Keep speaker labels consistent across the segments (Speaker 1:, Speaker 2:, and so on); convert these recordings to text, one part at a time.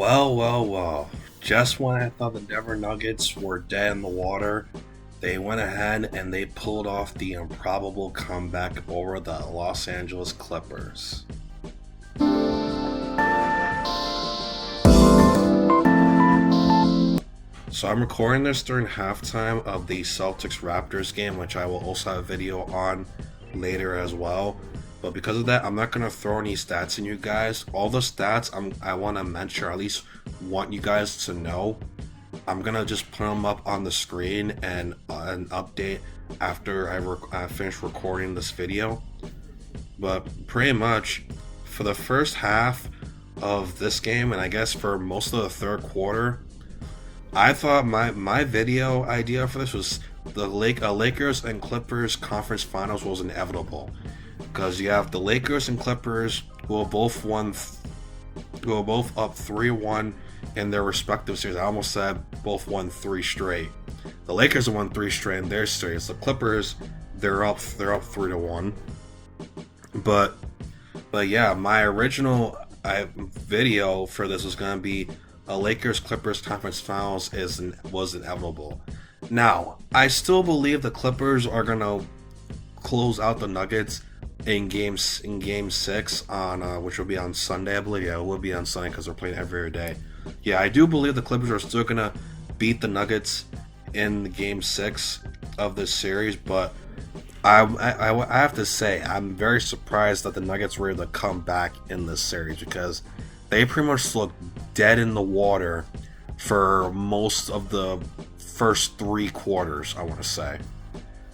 Speaker 1: Well. Just when I thought the Denver Nuggets were dead in the water, they went ahead and they pulled off the improbable comeback over the Los Angeles Clippers. So I'm recording this during halftime of the Celtics Raptors game, which I will also have a video on later as well. But because of that, I'm not gonna throw any stats in you guys. All the stats I want to mention, or at least want you guys to know, I'm gonna just put them up on the screen and an update after I finish recording this video. But pretty much for the first half of this game, and I guess for most of the third quarter, I thought my video idea for this was the Lakers and Clippers conference finals was inevitable, because you have the Lakers and Clippers who are both up 3-1 in their respective series. I almost said both won 3 straight. The Lakers have won 3 straight in their series. The Clippers, they're up 3-1. But yeah, my original video for this was gonna be a Lakers Clippers conference finals was inevitable. Now, I still believe the Clippers are gonna close out the Nuggets in game 6 on which will be on Sunday, I believe. Yeah, it will be on Sunday because they're playing every day. Yeah, I do believe the Clippers are still gonna beat the Nuggets in game 6 of this series, but I have to say I'm very surprised that the Nuggets were able to come back in this series, because they pretty much looked dead in the water for most of the first 3 quarters, I want to say.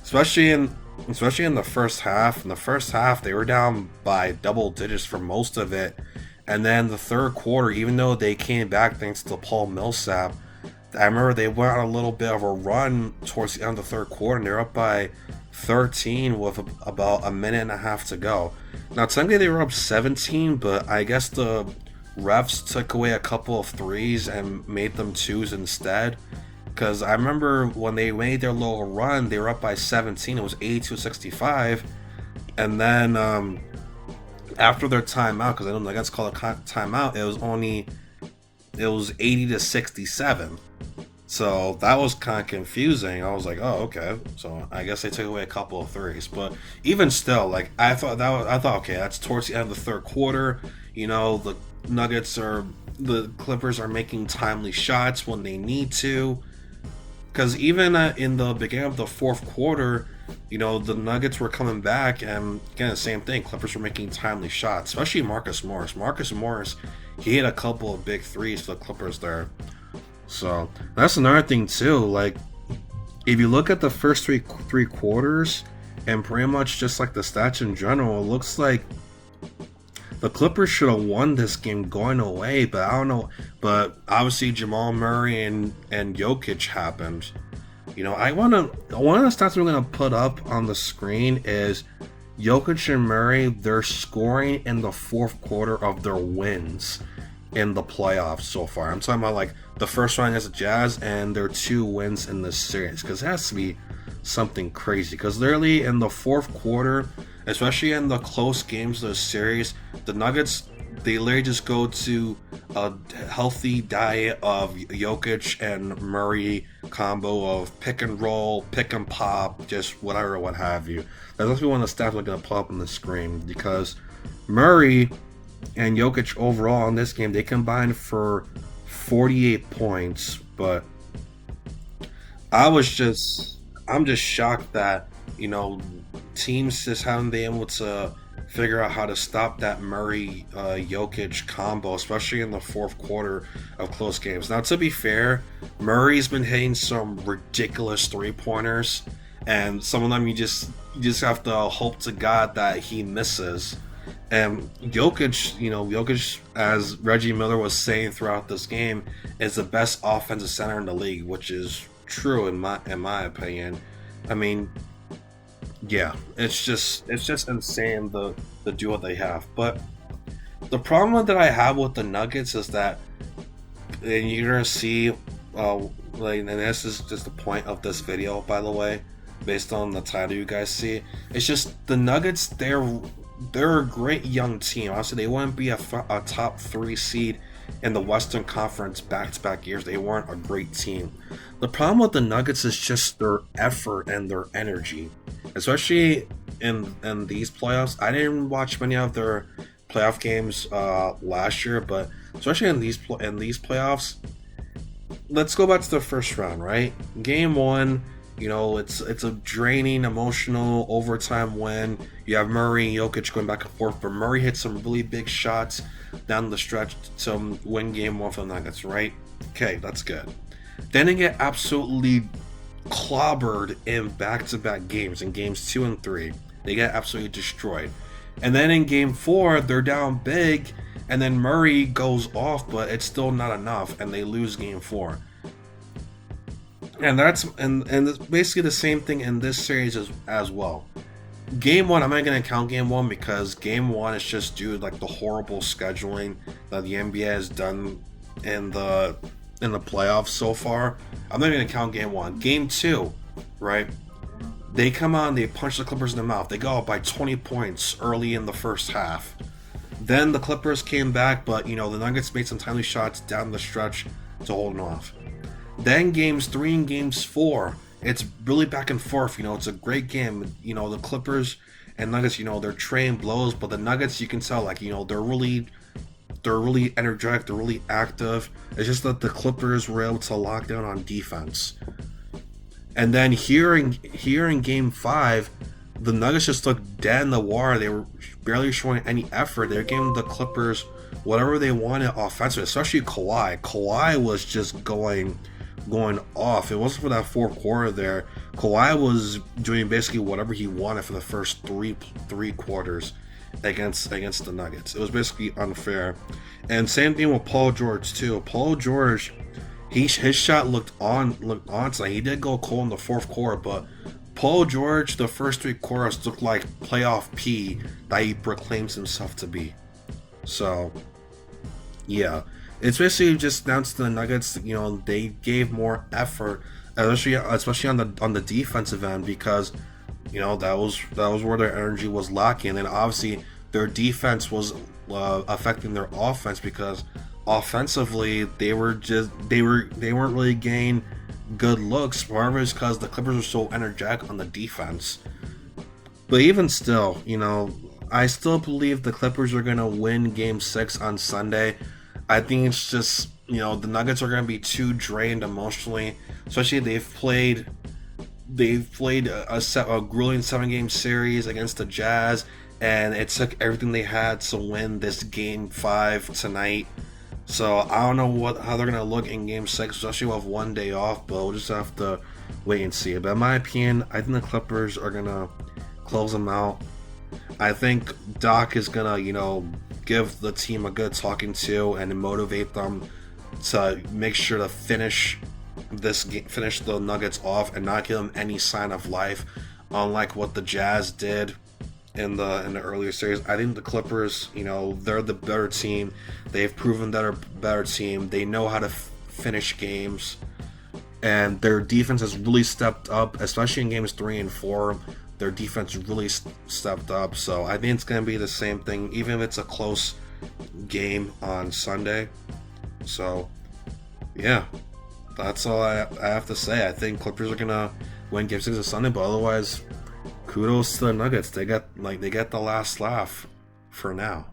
Speaker 1: Especially in the first half. In the first half, they were down by double digits for most of it. And then the third quarter, even though they came back thanks to Paul Millsap, I remember they went on a little bit of a run towards the end of the third quarter, and they're up by 13 with about a minute and a half to go. Now, technically they were up 17, but I guess the refs took away a couple of threes and made them 2s instead. Because I remember when they made their little run, they were up by 17. It was 82-65. And then after their timeout, because I don't know, I guess called a timeout, it was 80-67. So that was kind of confusing. I was like, oh, okay. So I guess they took away a couple of threes. But even still, like I thought, okay, that's towards the end of the third quarter. You know, the Clippers are making timely shots when they need to. Because even in the beginning of the fourth quarter, you know, the Nuggets were coming back, and again, the same thing. Clippers were making timely shots, especially Marcus Morris. Marcus Morris, he hit a couple of big threes for the Clippers there. So that's another thing too. Like, if you look at the first three quarters, and pretty much just like the stats in general, it looks like the Clippers should have won this game going away, but I don't know. But obviously Jamal Murray and Jokic happened. You know, one of the stats we're gonna put up on the screen is Jokic and Murray. They're scoring in the fourth quarter of their wins in the playoffs so far. I'm talking about like the first round against the Jazz and their 2 wins in this series, because it has to be something crazy. Because literally in the fourth quarter, especially in the close games of the series, the Nuggets, they literally just go to a healthy diet of Jokic and Murray combo of pick and roll, pick and pop, just whatever, what have you. That's actually one of the stats we're going to pull up on the screen, because Murray and Jokic overall in this game, they combined for 48 points, but I'm just shocked that, you know, teams just haven't been able to figure out how to stop that Murray Jokic combo, especially in the fourth quarter of close games. Now, to be fair, Murray's been hitting some ridiculous 3-pointers, and some of them you just have to hope to God that he misses. And Jokic, as Reggie Miller was saying throughout this game, is the best offensive center in the league, which is true in my opinion. I mean, yeah, it's just insane the duo they have. But the problem that I have with the Nuggets is that, and you're gonna see, and this is just the point of this video, by the way, based on the title you guys see. It's just the Nuggets. They're a great young team. Obviously, they wouldn't be a top 3 seed in the Western Conference back-to-back years, they weren't a great team. The problem with the Nuggets is just their effort and their energy, especially in these playoffs. I didn't watch many of their playoff games last year, but especially in these playoffs. Let's go back to the first round, right? Game one, it's a draining, emotional overtime win. You have Murray and Jokic going back and forth, but Murray hit some really big shots down the stretch to win game one for the Nuggets, right? Okay, that's good. Then they get absolutely clobbered in back-to-back games, in games 2 and 3. They get absolutely destroyed. And then in game 4, they're down big, and then Murray goes off, but it's still not enough, and they lose game 4. And that's it's basically the same thing in this series as well. Game 1, I'm not gonna count game 1 because game 1 is just due to like the horrible scheduling that the NBA has done in the playoffs so far. I'm not gonna count game 1. Game 2, right? They come on, they punch the Clippers in the mouth. They go up by 20 points early in the first half. Then the Clippers came back, but the Nuggets made some timely shots down the stretch to hold them off. Then games 3 and games 4, it's really back and forth. It's a great game. The Clippers and Nuggets, they're trading blows, but the Nuggets, you can tell, they're really energetic, they're really active. It's just that the Clippers were able to lock down on defense. And then here in game 5, the Nuggets just looked dead in the water. They were barely showing any effort. They were giving the Clippers whatever they wanted offensively, especially Kawhi. Kawhi was just going off. It wasn't for that fourth quarter there. Kawhi was doing basically whatever he wanted for the first three quarters against the Nuggets. It was basically unfair. And same thing with Paul George too. Paul George, his shot looked on tonight. He did go cold in the fourth quarter, but Paul George, the first 3 quarters looked like playoff P that he proclaims himself to be. So, yeah. It's basically just down to the Nuggets. They gave more effort, especially on the defensive end, because that was where their energy was lacking. And then obviously their defense was affecting their offense, because offensively they weren't really getting good looks. However, it's because the Clippers were so energetic on the defense. But even still, I still believe the Clippers are gonna win Game 6 on Sunday. I think it's just, the Nuggets are going to be too drained emotionally. Especially they've played a grueling 7-game series against the Jazz, and it took everything they had to win this Game 5 tonight. So I don't know how they're going to look in Game 6, especially with one day off, but we'll just have to wait and see. But in my opinion, I think the Clippers are going to close them out. I think Doc is going to, give the team a good talking to and motivate them to make sure to finish the Nuggets off and not give them any sign of life, unlike what the Jazz did in the earlier series. I think the Clippers, they're the better team. They've proven they're a better team. They know how to finish games, and their defense has really stepped up, especially in games 3 and 4. Their defense really stepped up, so I think it's going to be the same thing, even if it's a close game on Sunday. So, yeah, that's all I have to say. I think Clippers are going to win Game 6 on Sunday, but otherwise, kudos to the Nuggets. They get the last laugh for now.